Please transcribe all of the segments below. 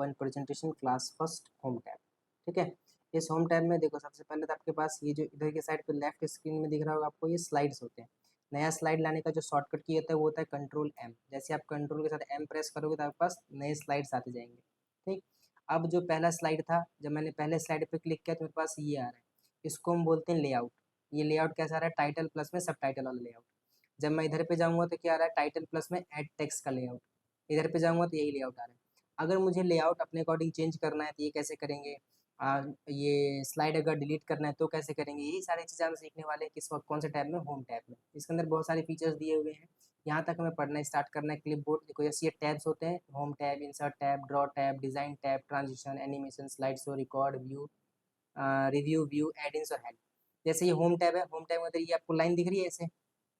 Open presentation class first home tab. ठीक है, इस होम टैब में देखो सबसे पहले तो आपके पास ये जो इधर के साइड पे लेफ्ट स्क्रीन में दिख रहा होगा आपको, ये स्लाइड्स होते हैं। नया स्लाइड लाने का जो शॉर्टकट की होता है वो होता है कंट्रोल एम। जैसे आप कंट्रोल के साथ एम प्रेस करोगे तो आपके पास नए स्लाइड्स आते जाएंगे। ठीक, अब जो पहला स्लाइड था, जब मैंने पहले स्लाइड पे क्लिक किया तो मेरे पास ये आ रहा है, इसको हम बोलते हैं लेआउट। ये लेआउट कैसा आ रहा है, टाइटल प्लस में सब टाइटल वाला लेआउट। जब मैं इधर पे जाऊंगा तो क्या आ रहा है, टाइटल प्लस में एड टेक्स्ट का लेआउट। इधर पे जाऊंगा तो यही लेआउट आ रहा है। अगर मुझे लेआउट अपने अकॉर्डिंग चेंज करना है तो ये कैसे करेंगे, ये स्लाइड अगर डिलीट करना है तो कैसे करेंगे, यही सारी चीज़ें हम सीखने वाले हैं किस वक्त, कौन से टैब में, होम टैब में। इसके अंदर बहुत सारे फीचर्स दिए हुए हैं। यहाँ तक हमें पढ़ना स्टार्ट करना है। क्लिपबोर्ड देखो, जैसे ये टैब्स होते हैं, home tab, insert tab, draw tab, design tab, transition, animation, slide show, record, view, review, view, add ins और हेल्प। जैसे ये होम टैब है, होम टैब में अगर ये आपको लाइन दिख रही है ऐसे,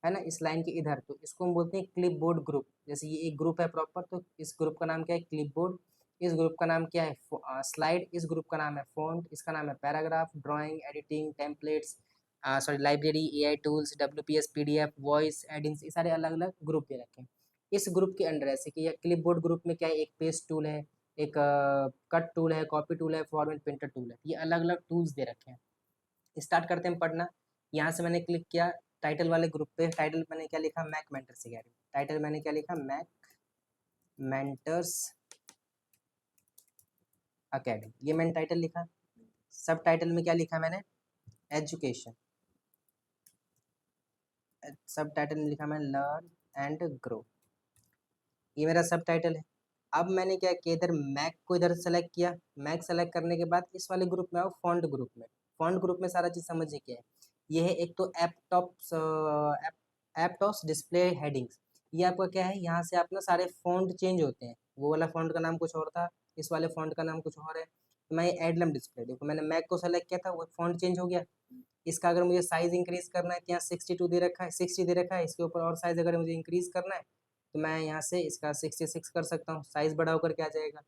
है ना, इस लाइन के इधर, तो इसको हम बोलते हैं क्लिप बोर्ड ग्रुप। जैसे ये एक ग्रुप है प्रॉपर, तो इस ग्रुप का नाम क्या है, क्लिप बोर्ड। इस ग्रुप का नाम क्या है, स्लाइड। इस ग्रुप का नाम है फॉन्ट। इसका नाम है paragraph, drawing, editing, templates, sorry library, AI tools, WPS, PDF, voice, add ins, ये सारे अलग अलग ग्रुप दे रखे हैं। इस ग्रुप के अंडर ऐसे कि क्लिप बोर्ड ग्रुप में क्या है, एक पेस्ट टूल है, एक कट टूल है, कॉपी टूल है, फॉर्मेट प्रिंटर टूल है। ये अलग अलग टूल्स दे रखे हैं। स्टार्ट करते हैं पढ़ना। यहाँ से मैंने क्लिक किया टाइटल वाले ग्रुप पे। टाइटल मैंने क्या लिखा, मैक मेंटर्स अकेडमी। टाइटल मैंने क्या लिखा, मैक मेंटर्स अकेडमी, ये मैंने टाइटल लिखा। सब टाइटल में क्या लिखा मैंने, एजुकेशन। सब टाइटल में लिखा मैंने लर्न एंड ग्रो, ये मेरा सब टाइटल है। अब मैंने क्या किया, इधर मैक को इधर सेलेक्ट किया। मैक सेलेक्ट करने के बाद इस वाले ग्रुप में आओ, फॉन्ट ग्रुप में। फॉन्ट ग्रुप में सारा चीज़ समझिए क्या है। ये है एक तो एपटॉप्स डिस्प्ले हेडिंग्स। ये आपका क्या है, यहाँ से आप ना सारे फॉन्ट चेंज होते हैं। वो वाला फॉन्ट का नाम कुछ और था, इस वाले फॉन्ट का नाम कुछ और है। तो मैं एडलम डिस्प्ले, देखो मैंने मैक को सेलेक्ट किया था, वो फॉन्ट चेंज हो गया। इसका अगर मुझे साइज इंक्रीज करना है तो यहाँ 62 दे रखा है, 60 दे रखा है। इसके ऊपर और साइज अगर मुझे इंक्रीज करना है तो मैं यहाँ से इसका 66 कर सकता हूँ, साइज बड़ा होकर के आ जाएगा।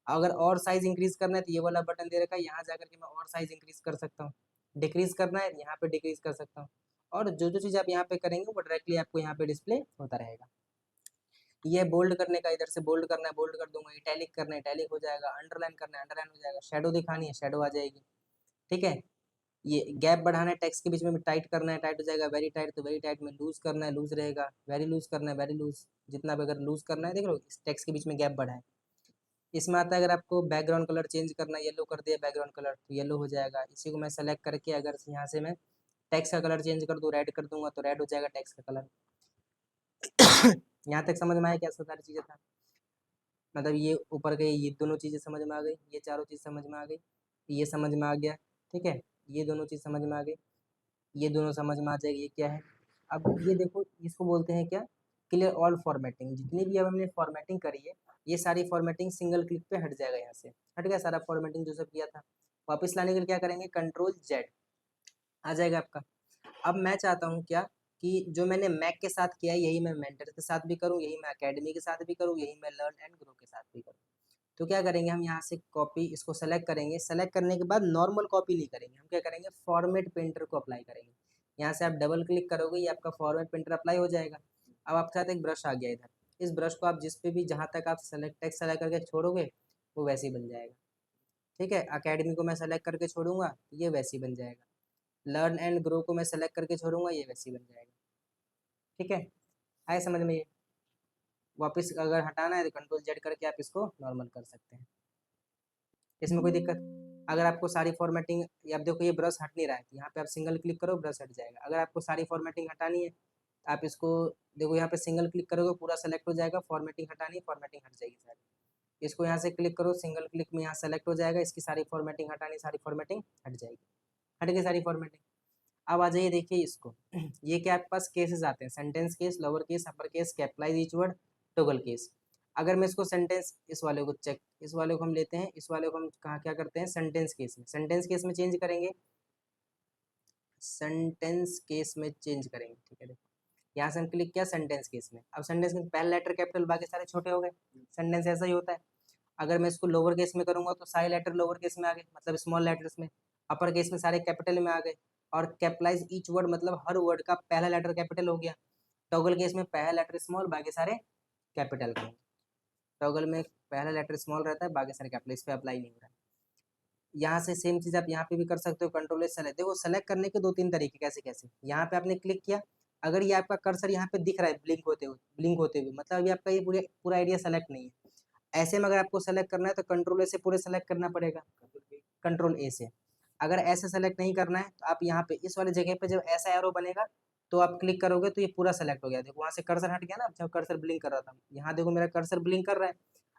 अगर और साइज इंक्रीज करना है तो ये वाला बटन दे रखा है, यहाँ जाकर के मैं और साइज इंक्रीज कर सकता हूँ। डिक्रीज करना है यहाँ पे डिक्रीज कर सकता हूँ। और जो जो चीज़ आप यहाँ पे करेंगे वो डायरेक्टली आपको यहाँ पे डिस्प्ले होता रहेगा। ये बोल्ड करने का, इधर से बोल्ड करना है बोल्ड कर दूंगा, इटैलिक करना है इटैलिक हो जाएगा, अंडरलाइन करना है अंडरलाइन हो जाएगा, शेडो दिखानी है शेडो आ जाएगी। ठीक है, ये गैप बढ़ाना है टेक्स्ट के बीच में टाइट करना है टाइट हो जाएगा, वेरी टाइट तो वेरी टाइट में, लूज करना है लूज रहेगा, वेरी लूज करना है वेरी लूज। जितना भी अगर लूज करना है, देख लो इस टेक्स्ट के बीच में गैप बढ़ा है। इसमें आता है अगर आपको बैकग्राउंड कलर चेंज करना है, येलो कर दिया बैकग्राउंड कलर तो येलो हो जाएगा। इसी को मैं सेलेक्ट करके अगर यहाँ से मैं टेक्स्ट का कलर चेंज कर दूँ, रेड कर दूंगा तो रेड हो जाएगा टेक्स्ट का कलर। यहाँ तक समझ में आया क्या सारी चीज़ें था, मतलब ये ऊपर के ये दोनों चीज़ें समझ में आ गई, ये चारों चीज़ समझ में आ गई, ये समझ में आ गया। ठीक है, ये दोनों चीज़ समझ में आ गई, ये दोनों समझ में आ जाएगी। ये क्या है, अब ये देखो इसको बोलते हैं क्या, क्लियर ऑल फॉर्मेटिंग। जितनी भी अब हमने फॉर्मेटिंग करी है, ये सारी फॉर्मेटिंग सिंगल क्लिक पे हट जाएगा। यहाँ से हट गया सारा फॉर्मेटिंग जो सब किया था। वापस लाने के लिए क्या करेंगे, कंट्रोल जेड आ जाएगा आपका। अब मैं चाहता हूँ क्या, कि जो मैंने मैक के साथ किया है यही मैं मेंटर के साथ भी करूँ, यही मैं अकेडमी के साथ भी करूँ, यही मैं लर्न एंड ग्रो के साथ भी करूँ। तो क्या करेंगे, हम यहाँ से कॉपी इसको सेलेक्ट करेंगे। सेलेक्ट करने के बाद नॉर्मल कॉपी नहीं करेंगे, हम क्या करेंगे, फॉर्मेट प्रिंटर को अप्लाई करेंगे। यहाँ से आप डबल क्लिक करोगे, ये आपका फॉर्मेट प्रिंटर अप्लाई हो जाएगा। अब आपके साथ एक ब्रश आ गया इधर, इस ब्रश को आप जिस पे भी जहाँ तक आप सेलेक्ट टेक्स्ट सेलेक्ट करके छोड़ोगे वो वैसे ही बन जाएगा। ठीक है, अकेडमी को मैं सेलेक्ट करके छोड़ूंगा ये वैसे ही बन जाएगा। लर्न एंड ग्रो को मैं सेलेक्ट करके छोड़ूंगा ये वैसे ही बन जाएगा। ठीक है, आए समझ में ये। वापस अगर हटाना है तो कंट्रोल जेड करके आप इसको नॉर्मल कर सकते हैं, इसमें कोई दिक्कत। अगर आपको सारी फॉर्मेटिंग, आप देखो ये ब्रश हट नहीं रहा है, यहाँ पे आप सिंगल क्लिक करो ब्रश हट जाएगा। अगर आपको सारी फॉर्मेटिंग हटानी है आप इसको देखो, यहाँ पे सिंगल क्लिक करोगे पूरा सेलेक्ट हो जाएगा, फॉर्मेटिंग हटानी है फॉर्मेटिंग हट जाएगी सारी। इसको यहाँ से क्लिक करो, सिंगल क्लिक में यहाँ सेलेक्ट हो जाएगा, इसकी सारी फॉर्मेटिंग हटानी, सारी फॉर्मेटिंग हट जाएगी। हट गई सारी फॉर्मेटिंग। अब आ जाइए देखिए इसको, ये क्या आपके पास केसेस आते हैं, sentence case, lower case, upper case, capitalise each word, toggle case. अगर मैं इसको सेंटेंस, इस वाले को चेक, इस वाले को हम लेते हैं, इस वाले को हम कहाँ क्या करते हैं, सेंटेंस केस में, सेंटेंस केस में चेंज करेंगे, सेंटेंस केस में चेंज करेंगे। ठीक है, देखो यहाँ से हम क्लिक किया सेंटेंस केस में। अब सेंटेंस में पहला लेटर कैपिटल बाकी सारे छोटे हो गए, सेंटेंस ऐसा ही होता है। अगर मैं इसको लोअर केस में करूंगा तो सारे लेटर लोअर केस में आ गए, मतलब स्मॉल लेटर्स में। अपर केस में सारे कैपिटल में आ गए। और कैपिटलाइज ईच वर्ड मतलब हर वर्ड का पहला लेटर कैपिटल हो गया। टॉगल केस में पहला लेटर स्मॉल बाकी सारे कैपिटल के। टॉगल में पहला लेटर स्मॉल रहता है, बाकी सारे कैपिटल, इस पे अप्लाई नहीं हो रहा है। यहाँ से सेम चीज़ आप यहाँ पे भी कर सकते हो, कंट्रोल एस सेलेक्ट। देखो सेलेक्ट करने के 2-3 तरीके, कैसे कैसे, यहाँ पे आपने क्लिक किया, अगर ये आपका कर्सर यहाँ पे दिख रहा है ब्लिंक होते हुए, मतलब अभी आपका ये पूरा एरिया सेलेक्ट नहीं है। ऐसे में अगर आपको सेलेक्ट करना है तो कंट्रोल ए से पूरे सेलेक्ट करना पड़ेगा, कंट्रोल ए से। अगर ऐसे सेलेक्ट नहीं करना है तो आप यहाँ पे इस वाले जगह पे जब ऐसा एरो बनेगा तो आप क्लिक करोगे तो ये पूरा सेलेक्ट हो गया। देखो वहाँ से कर्सर हट गया ना, जब कर्सर ब्लिंक कर रहा था, यहाँ देखो मेरा कर्सर ब्लिंक कर रहा है।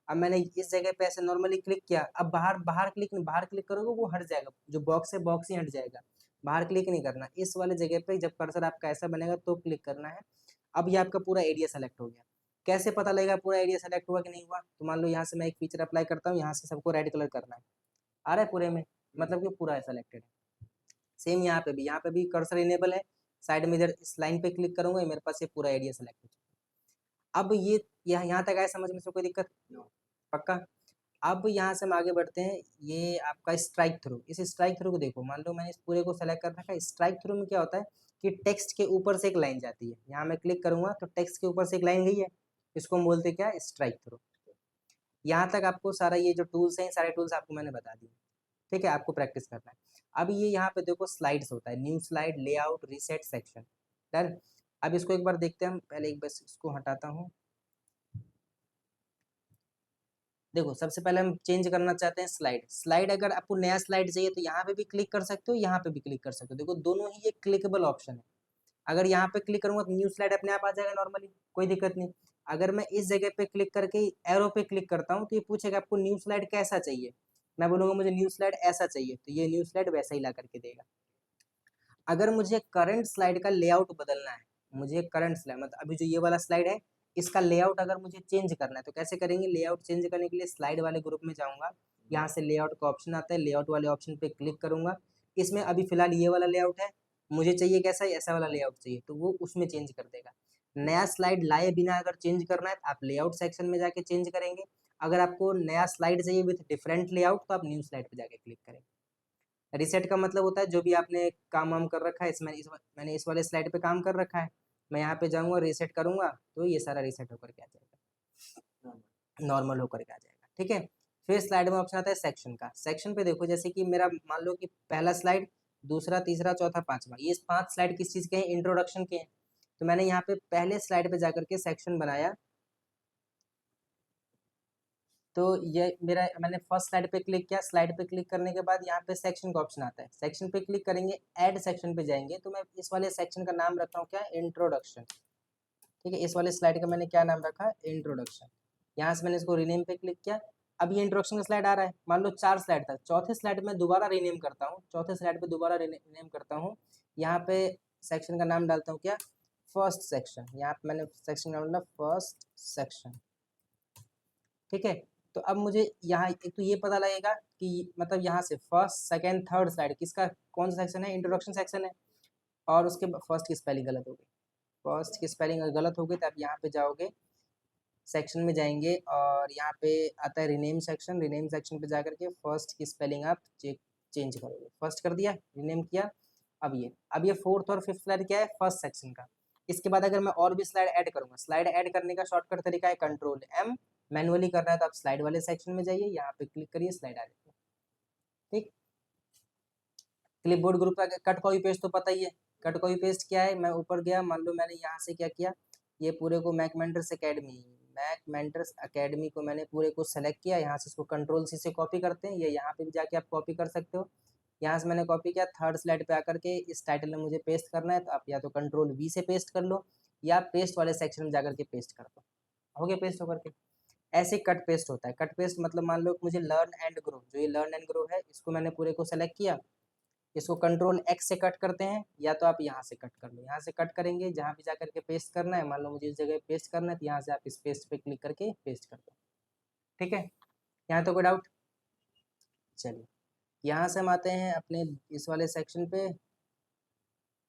अब मैंने इस जगह पे ऐसे नॉर्मली क्लिक किया, अब बाहर क्लिक करोगे वो हट जाएगा, जो बॉक्स है बॉक्स ही हट जाएगा, बाहर क्लिक नहीं करना। इस वाले जगह पे जब कर्सर आपका ऐसा बनेगा तो क्लिक करना है। अब ये आपका पूरा एरिया सेलेक्ट हो गया। कैसे पता लगेगा पूरा एरिया सेलेक्ट हुआ कि नहीं हुआ? तो मान लो यहाँ से मैं एक फीचर अप्लाई करता हूँ, यहाँ से सबको रेड कलर करना है, आ रहा है पूरे में, मतलब कि पूरा सेलेक्टेड है। सेम यहाँ पे भी कर्सर इनेबल है, साइड में इधर इस लाइन पे क्लिक करूंगा, मेरे पास ये पूरा एरिया सेलेक्ट हो चुका है। अब ये यहाँ तक आए समझ में से कोई दिक्कत? पक्का। अब यहाँ से हम आगे बढ़ते हैं, ये आपका स्ट्राइक थ्रू। इस स्ट्राइक थ्रू को देखो, मान लो मैंने इस पूरे को सेलेक्ट कर रखा है। स्ट्राइक थ्रू में क्या होता है कि टेक्स्ट के ऊपर से एक लाइन जाती है, यहाँ मैं क्लिक करूंगा तो टेक्स्ट के ऊपर से एक लाइन गई है, इसको हम बोलते क्या? Strike through. यहाँ तक आपको सारा ये जो टूल्स हैं, सारे टूल्स आपको मैंने बता दिए, ठीक है, आपको प्रैक्टिस करना है। अब ये यहाँ पे देखो स्लाइड्स होता है, new slide, layout, reset, section, done. अब इसको एक बार देखते हैं हम, पहले एक बस इसको हटाता हूँ। देखो सबसे पहले हम चेंज करना चाहते हैं स्लाइड। अगर आपको नया स्लाइड चाहिए तो यहाँ पे भी क्लिक कर सकते हो, यहाँ पे भी क्लिक कर सकते हो। देखो दोनों ही ये क्लिकेबल ऑप्शन है। अगर यहाँ पे क्लिक करूंगा तो न्यू स्लाइड अपने आप आ जाएगा नॉर्मली, कोई दिक्कत नहीं। अगर मैं इस जगह पे क्लिक करके एरो पे क्लिक करता हूँ तो ये पूछेगा आपको न्यू स्लाइड कैसा चाहिए, मैं बोलूंगा मुझे न्यू स्लाइड ऐसा चाहिए, तो ये न्यू स्लाइड वैसा ही ला करके देगा। अगर मुझे करंट स्लाइड का लेआउट बदलना है, मुझे करंट स्लाइड मतलब अभी जो ये वाला स्लाइड है इसका लेआउट अगर मुझे चेंज करना है तो कैसे करेंगे? लेआउट चेंज करने के लिए स्लाइड वाले ग्रुप में जाऊंगा, यहाँ से लेआउट का ऑप्शन आता है, लेआउट वाले ऑप्शन पे क्लिक करूंगा। इसमें अभी फिलहाल ये वाला लेआउट है, मुझे चाहिए कैसा है? ऐसा वाला लेआउट चाहिए, तो वो उसमें चेंज कर देगा। नया स्लाइड लाए बिना अगर चेंज करना है तो आप लेआउट सेक्शन में जाके चेंज करेंगे। अगर आपको नया स्लाइड चाहिए विथ डिफरेंट लेआउट तो आप न्यू स्लाइड पे जाके क्लिक करेंगे। रीसेट का मतलब होता है जो भी आपने काम वाम कर रखा है, मैंने इस वाले स्लाइड पे काम कर रखा है, मैं यहाँ पे जाऊँगा रीसेट करूँगा तो ये सारा रीसेट होकर के आ जाएगा, नॉर्मल होकर के आ जाएगा, ठीक है। फिर स्लाइड में ऑप्शन आता है सेक्शन का। सेक्शन पे देखो जैसे कि मेरा मान लो कि पहला स्लाइड, दूसरा, तीसरा, चौथा, पांचवा, ये 5 स्लाइड किस चीज़ के हैं? इंट्रोडक्शन के हैं। तो मैंने यहाँ पे पहले स्लाइड पे जाकर के सेक्शन बनाया, तो ये मेरा, मैंने फर्स्ट स्लाइड पे क्लिक किया। स्लाइड पे क्लिक करने के बाद यहाँ पे सेक्शन का ऑप्शन आता है, सेक्शन पे क्लिक करेंगे, ऐड सेक्शन पे जाएंगे, तो मैं इस वाले सेक्शन का नाम रखता हूँ क्या? इंट्रोडक्शन, ठीक है। इस वाले स्लाइड का मैंने क्या नाम रखा? इंट्रोडक्शन। यहाँ से मैंने इसको रीनेम पे क्लिक किया। अब ये इंट्रोडक्शन का स्लाइड आ रहा है, मान लो 4 स्लाइड था, चौथे स्लाइड में दोबारा रीनेम करता हूँ, चौथे स्लाइड पे दोबारा रीनेम करता हूँ। यहाँ पे सेक्शन का नाम डालता हूँ क्या? First section. यहाँ पे मैंने सेक्शन का नाम डाला फर्स्ट सेक्शन, ठीक है। तो अब मुझे यहाँ एक तो ये पता लगेगा कि मतलब यहाँ से फर्स्ट, सेकंड, थर्ड स्लाइड किसका, कौन सा सेक्शन है? इंट्रोडक्शन सेक्शन है। और उसके फर्स्ट की स्पेलिंग गलत हो गई, फर्स्ट की स्पेलिंग अगर गलत हो गई तो आप यहाँ पे जाओगे, सेक्शन में जाएंगे और यहाँ पे आता है रिनेम सेक्शन, रिनेम सेक्शन पे जाकर के फर्स्ट की स्पेलिंग आप चेंज करोगे। फर्स्ट कर दिया, रिनेम किया। अब ये फोर्थ और फिफ्थ स्लाइड क्या है? फर्स्ट सेक्शन का। इसके बाद अगर मैं और भी स्लाइड ऐड करूंगा, स्लाइड ऐड करने का शॉर्टकट तरीका है कंट्रोल एम। मैनुअली करना है तो आप स्लाइड वाले सेक्शन में जाइए, यहाँ पे क्लिक करिए, स्लाइड आ जाएगी, ठीक। क्लिपबोर्ड ग्रुप का कट कॉपी पेस्ट तो पता ही है। कट कॉपी पेस्ट क्या है? मैं ऊपर गया, मान लो मैंने यहाँ से क्या किया, ये पूरे को मैक अकेडमी को मैंने पूरे को सेलेक्ट किया, यहाँ से इसको कंट्रोल सी से कॉपी करते हैं, ये यहाँ पे भी जाके आप कॉपी कर सकते हो। यहाँ से मैंने कॉपी किया, थर्ड स्लाइड पे आकर के इस टाइटल में मुझे पेस्ट करना है, तो आप या तो कंट्रोल वी से पेस्ट कर लो या पेस्ट वाले सेक्शन में जाकर के पेस्ट कर दो, हो गया पेस्ट होकर के। ऐसे कट पेस्ट होता है। कट पेस्ट मतलब मान लो मुझे लर्न एंड ग्रो, जो ये लर्न एंड ग्रो है इसको मैंने पूरे को सेलेक्ट किया, इसको कंट्रोल एक्स से कट करते हैं या तो आप यहाँ से कट कर लो। यहाँ से कट करेंगे, जहाँ भी जाकर के पेस्ट करना है, मान लो मुझे इस जगह पेस्ट करना है तो यहाँ से आप इस पेस्ट पे क्लिक करके पेस्ट कर दो, ठीक है। यहाँ तो कोई डाउट? चलिए यहाँ से हम आते हैं अपने इस वाले सेक्शन पे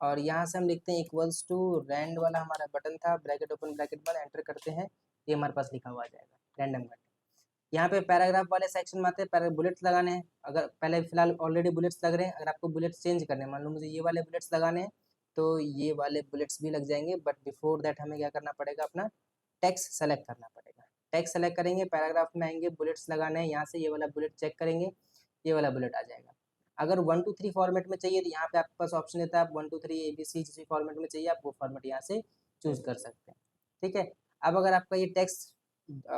और यहाँ से हम लिखते हैं इक्वल्स टू रैंड वाला हमारा बटन था, ब्रैकेट ओपन ब्रैकेट बंद, एंटर करते हैं, ये हमारे पास लिखा हुआ आ जाएगा रैंडम कट। यहाँ पे पैराग्राफ वाले सेक्शन में आते हैं, बुलेट्स लगाने हैं। अगर पहले फिलहाल ऑलरेडी बुलेट्स लग रहे हैं, अगर आपको बुलेट्स चेंज करने हैं, मान लो मुझे ये वाले बुलेट्स लगाने हैं तो ये वाले बुलेट्स भी लग जाएंगे, बट बिफोर दैट हमें क्या करना पड़ेगा? अपना टेक्स्ट सेलेक्ट करना पड़ेगा। टेक्स्ट सेलेक्ट करेंगे, पैराग्राफ में आएंगे, बुलेट्स लगाने हैं, यहाँ से ये वाला बुलेट चेक करेंगे, ये वाला बुलेट आ जाएगा। अगर 1 2 3 फॉर्मेट में चाहिए तो यहाँ पे आपके पास ऑप्शन देता है, आप 1 2 3 ABC जिस भी फॉर्मेट में चाहिए आप वो फॉर्मेट यहाँ से चूज कर सकते हैं। ठीक है, अब अगर आपका ये टेक्स्ट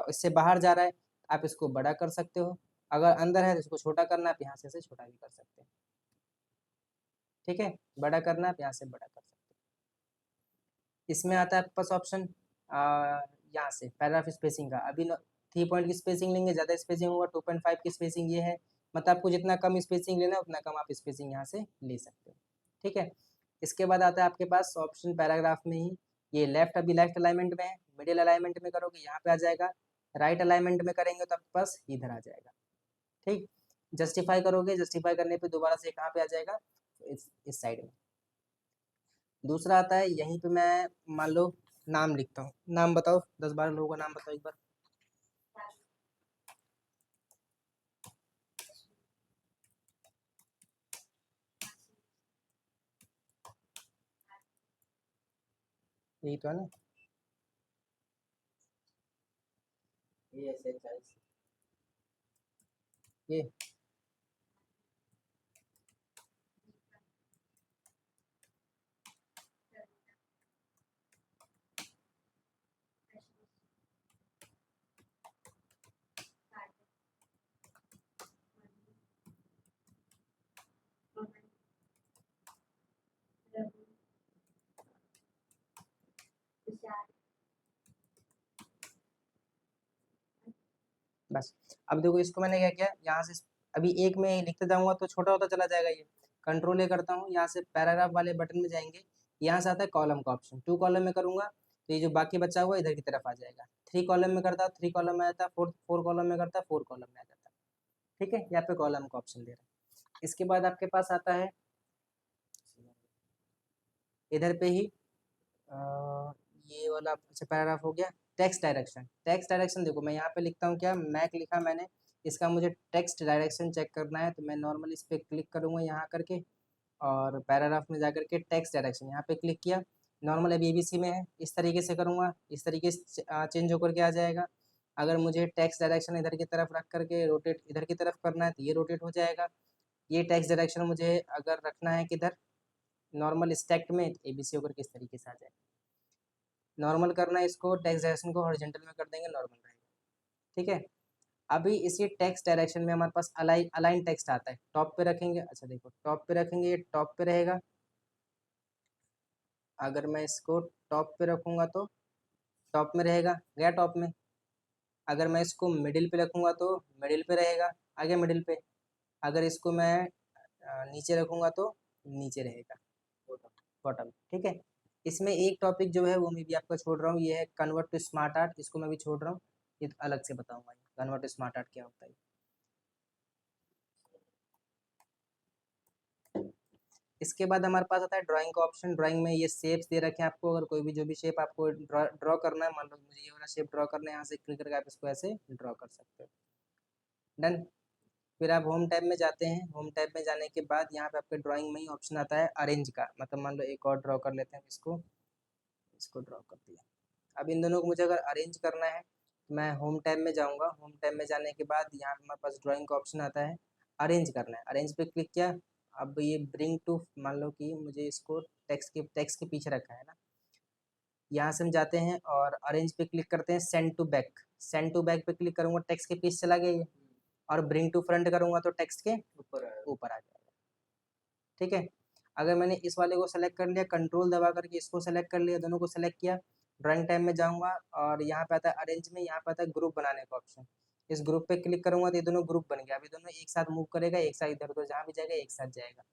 इससे बाहर जा रहा है आप इसको बड़ा कर सकते हो, अगर अंदर है तो इसको छोटा करना आप यहाँ से इसे छोटा भी कर सकते हैं। ठीक है, बड़ा करना आप यहाँ से बड़ा कर सकते हैं। इसमें आता है आपके पास ऑप्शन यहाँ से पैराग्राफ स्पेसिंग का। अभी 3 पॉइंट की स्पेसिंग लेंगे, ज़्यादा स्पेसिंग होगा, 2.5 की स्पेसिंग ये है, मतलब आपको जितना कम स्पेसिंग लेना है उतना कम आप स्पेसिंग यहाँ से ले सकते हो। ठीक है, इसके बाद आता है आपके पास ऑप्शन पैराग्राफ में ही, ये लेफ्ट अभी लेफ्ट अलाइनमेंट में है, मिडिल अलाइनमेंट में करोगे यहाँ पे आ जाएगा, राइट अलाइनमेंट में करेंगे तो आपके पास इधर आ जाएगा। ठीक, जस्टिफाई करोगे, जस्टिफाई करने पे दोबारा से कहाँ पे आ जाएगा, इस साइड में। दूसरा आता है यहीं पे मैं मान लो नाम लिखता हूँ, नाम बताओ 10-12 लोगों का नाम बताओ एक बार। यही तो है ना, ये ऐसे ये बस। अब देखो इसको मैंने क्या किया, यहाँ से अभी एक में लिखते जाऊंगा तो छोटा होता चला जाएगा, ये कंट्रोल ए करता हूँ, यहाँ से पैराग्राफ वाले बटन में जाएंगे, यहाँ से आता है कॉलम का ऑप्शन, 2 कॉलम में करूंगा तो ये जो बाकी बचा हुआ इधर की तरफ आ जाएगा, 3 कॉलम में करता है 3 कॉलम में आता है, 4 कॉलम में करता है 4 कॉलम में आ जाता है। ठीक है, यहाँ पे कॉलम का ऑप्शन दे रहा है। इसके बाद आपके पास आता है इधर पे ही ये वाला, अच्छा पैराग्राफ हो गया, टेक्स्ट डायरेक्शन। टेक्स्ट डायरेक्शन देखो मैं यहाँ पे लिखता हूँ क्या, मैक लिखा मैंने, इसका मुझे टेक्स्ट डायरेक्शन चेक करना है तो मैं नॉर्मल इस पर क्लिक करूँगा यहाँ करके, और पैराग्राफ में जाकर के टेक्स्ट डायरेक्शन यहाँ पे क्लिक किया, नॉर्मल अभी ABC में है, इस तरीके से करूँगा, इस तरीके से चेंज होकर के आ जाएगा। अगर मुझे टेक्स्ट डायरेक्शन इधर की तरफ रख करके रोटेट इधर की तरफ करना है तो ये रोटेट हो जाएगा। ये टेक्स्ट डायरेक्शन मुझे अगर रखना है किधर, नॉर्मल स्टैक्ड में, तो ABC होकर के इस तरीके से आ जाएगा। नॉर्मल करना है इसको, टेक्स्ट डायरेक्शन को हॉरिजॉन्टल में कर देंगे, नॉर्मल रहेगा। ठीक है, अभी इसी टेक्स्ट डायरेक्शन में हमारे पास अलाइन अलाइन टेक्स्ट आता है, टॉप पे रखेंगे, अच्छा देखो टॉप पे रखेंगे, ये टॉप पे रहेगा। अगर मैं इसको टॉप पे रखूँगा तो टॉप में रहेगा, गया टॉप में। अगर मैं इसको मिडिल पे रखूँगा तो मिडिल पे रहेगा, आगे मिडिल पे। अगर इसको मैं नीचे रखूँगा तो नीचे रहेगा, बॉटम। ठीक है, इसमें एक टॉपिक जो है वो मैं भी आपका छोड़ रहा हूँ, ये है कन्वर्ट टू स्मार्ट आर्ट, इसको मैं भी छोड़ रहा हूँ, ये अलग से बताऊँगा कन्वर्ट टू स्मार्ट आर्ट क्या होता है। इसके बाद हमारे पास आता है ड्राइंग का ऑप्शन। ड्राइंग में ये शेप्स दे रखे हैं आपको, अगर कोई भी जो भी शेप आपको ड्रॉ करना है, मान लो मुझे ये वाला शेप ड्रॉ करना है, यहाँ से क्लिक करके आप इसको ऐसे ड्रॉ कर सकते हो। डन। फिर आप होम टैब में जाते हैं, होम टैब में जाने के बाद यहाँ पे आपके ड्राइंग में ही ऑप्शन आता है अरेंज का, मतलब मान लो एक और ड्रॉ कर लेते हैं, इसको इसको ड्रॉ कर दिया। अब इन दोनों को मुझे अगर अरेंज करना है तो मैं होम टैब में जाऊँगा, होम टैब में जाने के बाद यहाँ पे हमारे पास ड्राइंग का ऑप्शन आता है, अरेंज करना है, अरेंज पे क्लिक किया। अब ये ब्रिंग टू, मान लो कि मुझे इसको टेक्स्ट के पीछे रखा है ना, यहाँ से हम जाते हैं और अरेंज पे क्लिक करते हैं, send to back, send to back पे क्लिक करूँगा, टेक्स्ट के पीछे चला गया ये, और ब्रिंग टू फ्रंट करूँगा तो टेक्स्ट के ऊपर आ जाएगा। ठीक है, अगर मैंने इस वाले को सेलेक्ट कर लिया, कंट्रोल दबा करके इसको सेलेक्ट कर लिया, दोनों को सेलेक्ट किया, ड्राइंग टाइम में जाऊँगा और यहाँ पे आता है अरेंज में, यहाँ पे आता है ग्रुप बनाने का ऑप्शन, इस ग्रुप पे क्लिक करूँगा तो ये दोनों ग्रुप बन गया, अभी दोनों एक साथ मूव करेगा, एक साथ इधर उधर जहाँ भी जाएगा एक साथ जाएगा।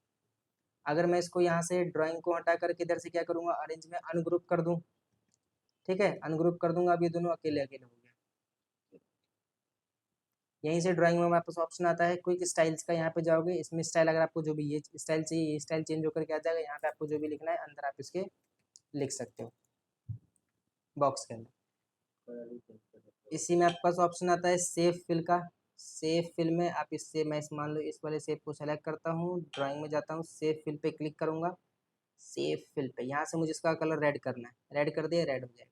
अगर मैं इसको यहाँ से ड्राइंग को हटा करके इधर से क्या करूँगा, अरेंज में अनग्रुप कर दूँ। ठीक है, अनग्रुप कर दूंगा, अब ये दोनों अकेले अकेले हो गए। यहीं से ड्राइंग में हमारे पास ऑप्शन आता है क्विक स्टाइल्स का, यहाँ पे जाओगे, इसमें स्टाइल अगर आपको जो भी ये स्टाइल चाहिए, ये स्टाइल चेंज होकर के आ जाएगा, यहाँ पे आपको जो भी लिखना है अंदर आप इसके लिख सकते हो बॉक्स के अंदर। इसी में आपके पास ऑप्शन आता है सेव फिल का, सेव फिल में आप इससे, मैं इस मान लो इस वाले सेव को सेलेक्ट करता हूँ, ड्राइंग में जाता हूँ, सेव फिल पे क्लिक करूंगा, सेव फिल पे यहाँ से मुझे इसका कलर रेड करना है, रेड कर दिया, रेड हो जाएगा।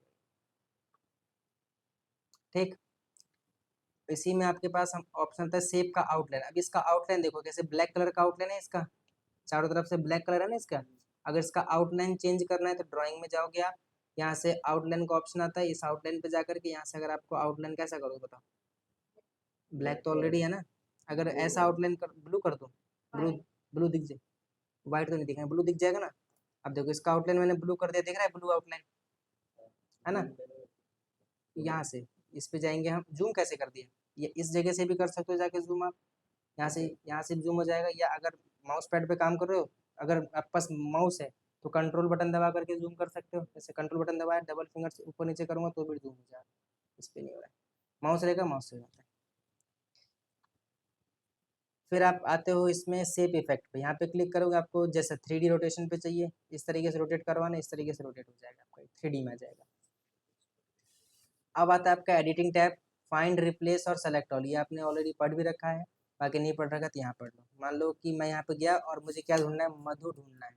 ठीक, इसी में आपके पास हम ऑप्शन होता है शेप का आउटलाइन। अब इसका आउटलाइन देखो कैसे ब्लैक कलर का आउटलाइन है इसका, चारों तरफ से ब्लैक कलर है ना इसका। अगर इसका आउटलाइन चेंज करना है तो ड्राइंग में जाओगे आप, यहाँ से आउटलाइन का ऑप्शन आता है, इस आउटलाइन पे जाकर के यहाँ से अगर आपको आउटलाइन कैसा करोगे बताओ, ब्लैक तो ऑलरेडी है ना, अगर ऐसा आउटलाइन कर ब्लू कर दो, ब्लू ब्लू दिख जाए, व्हाइट तो नहीं दिखेगा, ब्लू दिख जाएगा ना। अब देखो इसका आउटलाइन मैंने ब्लू कर दिया, दिख रहा है ब्लू आउटलाइन है ना। यहाँ से इस पे जाएंगे हम, जूम कैसे कर दिया, ये इस जगह से भी कर सकते हो जाके जूम आप, यहाँ से जूम हो जाएगा। या अगर माउस पैड पे काम कर रहे हो, अगर आपके पास माउस है तो कंट्रोल बटन दबा करके जूम कर सकते हो, जैसे कंट्रोल बटन दबाया डबल फिंगर से ऊपर नीचे करूँगा तो भी जूम हो जाएगा, इस पे नहीं हो रहा है, माउस रहेगा माउस से हो जाता है। फिर आप आते हो इसमें शेप इफेक्ट पे, यहाँ पे क्लिक करोगे, आपको जैसे 3D रोटेशन पे चाहिए इस तरीके से रोटेट करवाना, इस तरीके से रोटेट हो जाएगा आपका, 3D में आ जाएगा। अब आता है आपका एडिटिंग टैब, फाइंड रिप्लेस और सेलेक्ट ऑल, ये आपने ऑलरेडी पढ़ भी रखा है, बाकी नहीं पढ़ रखा तो यहाँ पढ़ लो। मान लो कि मैं यहाँ पे गया और मुझे क्या ढूंढना है, मधु ढूंढना है,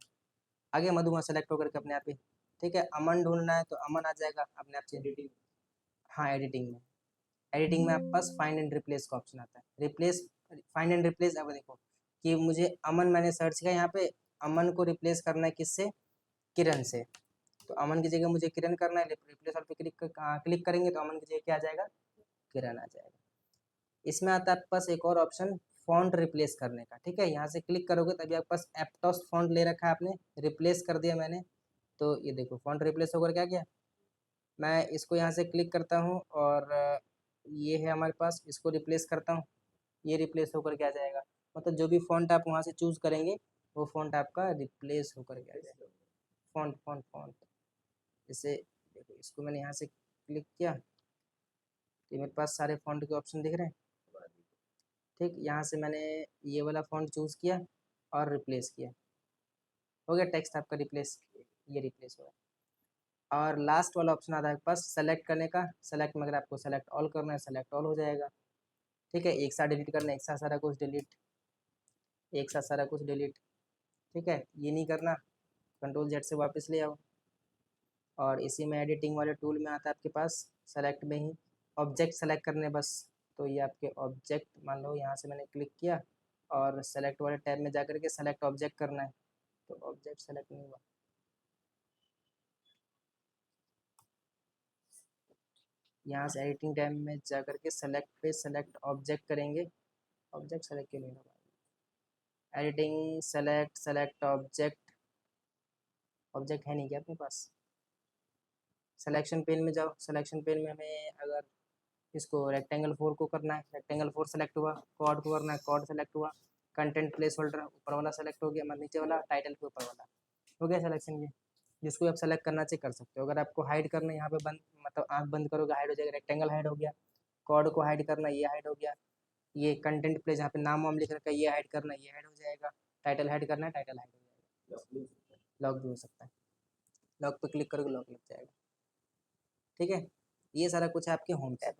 आगे मधु वहाँ सेलेक्ट होकर के अपने आप ही, ठीक है। अमन ढूंढना है तो अमन आ जाएगा अपने आप से एडिटिंग, हाँ एडिटिंग में, एडिटिंग में आपके पास फाइंड एंड रिप्लेस का ऑप्शन आता है, रिप्लेस, फाइंड एंड रिप्लेस। अब देखो कि मुझे अमन मैंने सर्च किया यहाँ पे, अमन को रिप्लेस करना है किससे, किरण से, तो अमन की जगह मुझे किरण करना है, रिप्लेस ऑल पे क्लिक करेंगे तो अमन की जगह क्या आ जाएगा, किरण आ जाएगा। इसमें आता है आपके पास एक और ऑप्शन फॉन्ट रिप्लेस करने का, ठीक है। यहाँ से क्लिक करोगे तभी आपके पास एप्टॉस फॉन्ट ले रखा है आपने, रिप्लेस कर दिया मैंने, तो ये देखो फॉन्ट रिप्लेस होकर क्या गया। मैं इसको यहाँ से क्लिक करता हूँ और ये है हमारे पास, इसको रिप्लेस करता हूँ, ये रिप्लेस होकर के आ जाएगा। मतलब जो भी फॉन्ट आप वहाँ से चूज करेंगे वो फॉन्ट आपका रिप्लेस होकर के आ जाएगा। फॉन्ट फॉन्ट फॉन्ट, जैसे देखो इसको मैंने यहाँ से क्लिक किया तो मेरे पास सारे फॉन्ट के ऑप्शन दिख रहे हैं, ठीक। यहाँ से मैंने ये वाला फॉन्ट चूज किया और रिप्लेस किया, हो गया टेक्स्ट आपका रिप्लेस, ये रिप्लेस हो गया। और लास्ट वाला ऑप्शन आता है आपके पास सेलेक्ट करने का, सेलेक्ट में अगर आपको सेलेक्ट ऑल करना है सेलेक्ट ऑल हो जाएगा, ठीक है। एक साथ डिलीट करना है, एक साथ सारा कुछ डिलीट, एक साथ सारा कुछ डिलीट, ठीक है। ये नहीं करना, कंट्रोल जेड से वापस ले आओ। और इसी में एडिटिंग वाले टूल में आता है आपके पास सेलेक्ट में ही ऑब्जेक्ट सेलेक्ट करने बस, तो ये आपके ऑब्जेक्ट, मान लो यहाँ से मैंने क्लिक किया और सेलेक्ट वाले टैब में जाकर के सेलेक्ट ऑब्जेक्ट करना है, तो ऑब्जेक्ट सेलेक्ट नहीं हुआ, यहाँ से एडिटिंग टैब में जाकर के सेलेक्ट पे सेलेक्ट ऑब्जेक्ट करेंगे, ऑब्जेक्ट सेलेक्ट क्यों नहीं होगा, editing select select object, object है नहीं क्या अपने पास, सिलेक्शन पेन में जाओ, सिलेक्शन पेन में हमें अगर इसको रेक्टेंगल 4 को करना है, रेक्टेंगल 4 सेलेक्ट हुआ, कॉर्ड को करना है कॉर्ड सेलेक्ट हुआ, कंटेंट प्लेस होल्डर ऊपर वाला सेलेक्ट हो गया, मतलब नीचे वाला टाइटल के ऊपर वाला हो गया सिलेक्शन। ये जिसको आप सेलेक्ट करना चाहिए कर सकते हो। अगर आपको हाइड करना है यहाँ पे बंद, मतलब आँख बंद करोगे हाइड हो जाएगा, रेक्टेंगल हाइड हो गया, कॉर्ड को हाइड करना ये हाइड हो गया, ये कंटेंट प्लेस जहाँ पे नाम वाम लिख रखा है ये हाइड करना ये हाइड हो जाएगा, टाइटल हाइड करना है टाइटल हाइड हो जाएगा, लॉक भी हो सकता है, लॉक पे क्लिक करोगे लॉक लग जाएगा, ठीक है। ये सारा कुछ है आपके होम टैब।